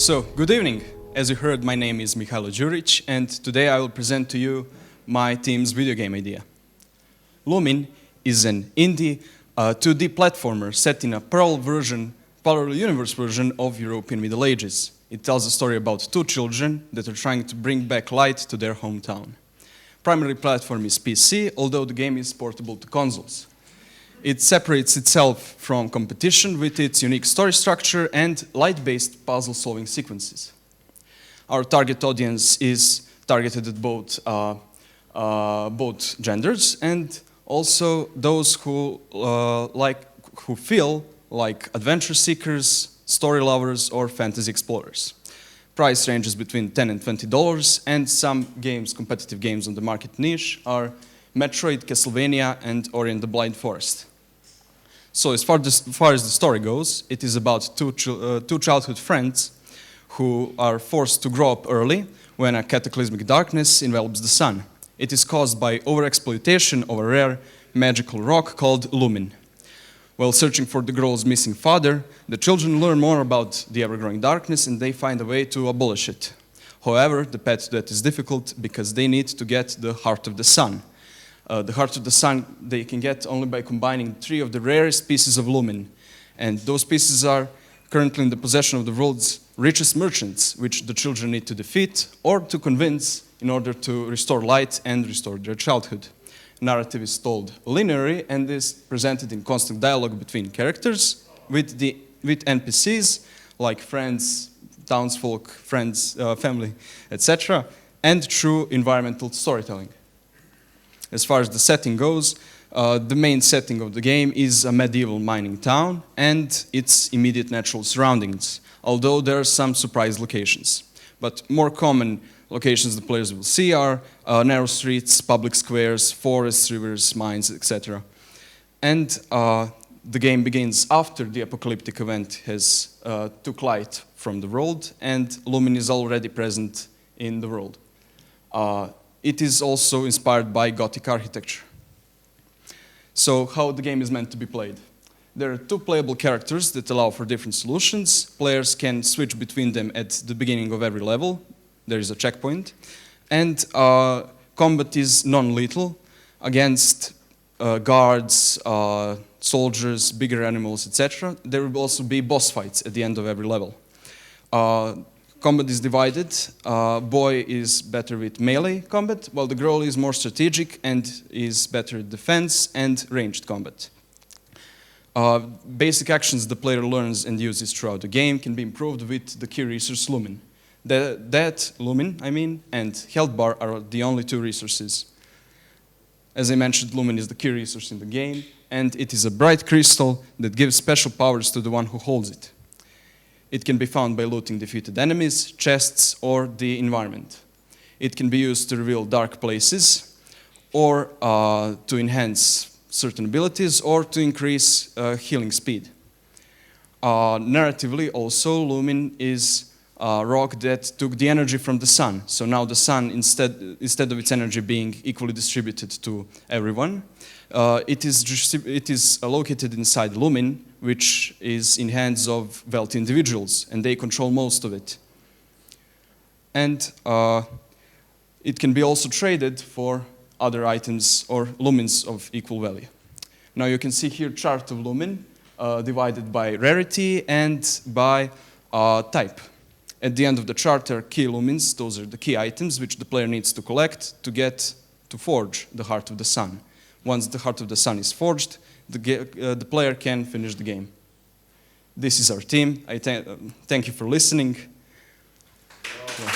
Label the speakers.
Speaker 1: So, good evening. As you heard, my name is Mihailo Đurić, and today I will present to you my team's video game idea. Lumin is an indie 2D platformer set in a parallel universe version of European Middle Ages. It tells a story about two children that are trying to bring back light to their hometown. Primary platform is PC, although the game is portable to consoles. It separates itself from competition with its unique story structure and light-based puzzle-solving sequences. Our target audience is targeted at both genders and also those who feel like adventure seekers, story lovers, or fantasy explorers. Price ranges between $10 and $20, and some games, competitive games on the market niche, are Metroid, Castlevania, and Ori and the Blind Forest. So as far as the story goes, it is about two childhood friends who are forced to grow up early when a cataclysmic darkness envelops the sun. It is caused by overexploitation of a rare magical rock called Lumin. While searching for the girl's missing father, the children learn more about the ever-growing darkness and they find a way to abolish it. However, the path to that is difficult because they need to get the heart of the sun. The heart of the sun they can get only by combining 3 of the rarest pieces of Lumin. And those pieces are currently in the possession of the world's richest merchants, which the children need to defeat or to convince in order to restore light and restore their childhood. Narrative is told linearly and is presented in constant dialogue between characters with NPCs like friends, townsfolk, friends, family, etc., and through environmental storytelling. As far as the setting goes, the main setting of the game is a medieval mining town and its immediate natural surroundings, although there are some surprise locations. But more common locations the players will see are narrow streets, public squares, forests, rivers, mines, etc. And the game begins after the apocalyptic event has took light from the world and Lumin is already present in the world. It is also inspired by Gothic architecture. So how the game is meant to be played? There are 2 playable characters that allow for different solutions. Players can switch between them at the beginning of every level. There is a checkpoint. And combat is non-lethal against guards, soldiers, bigger animals, etc. There will also be boss fights at the end of every level. Combat is divided. Boy is better with melee combat, while the girl is more strategic and is better at defense and ranged combat. Basic actions the player learns and uses throughout the game can be improved with the key resource Lumin. Lumin, and health bar are the only 2 resources. As I mentioned, Lumin is the key resource in the game, and it is a bright crystal that gives special powers to the one who holds it. It can be found by looting defeated enemies, chests, or the environment. It can be used to reveal dark places, or to enhance certain abilities, or to increase healing speed. Narratively, also, Lumin is a rock that took the energy from the sun. So now the sun, instead of its energy being equally distributed to everyone, it is located inside Lumin, which is in hands of wealthy individuals, and they control most of it. And it can be also traded for other items or lumins of equal value. Now you can see here a chart of Lumin divided by rarity and by type. At the end of the chart are key lumins. Those are the key items which the player needs to collect to forge the Heart of the Sun. Once the Heart of the Sun is forged, the player can finish the game. This is our team. I thank you for listening. Wow.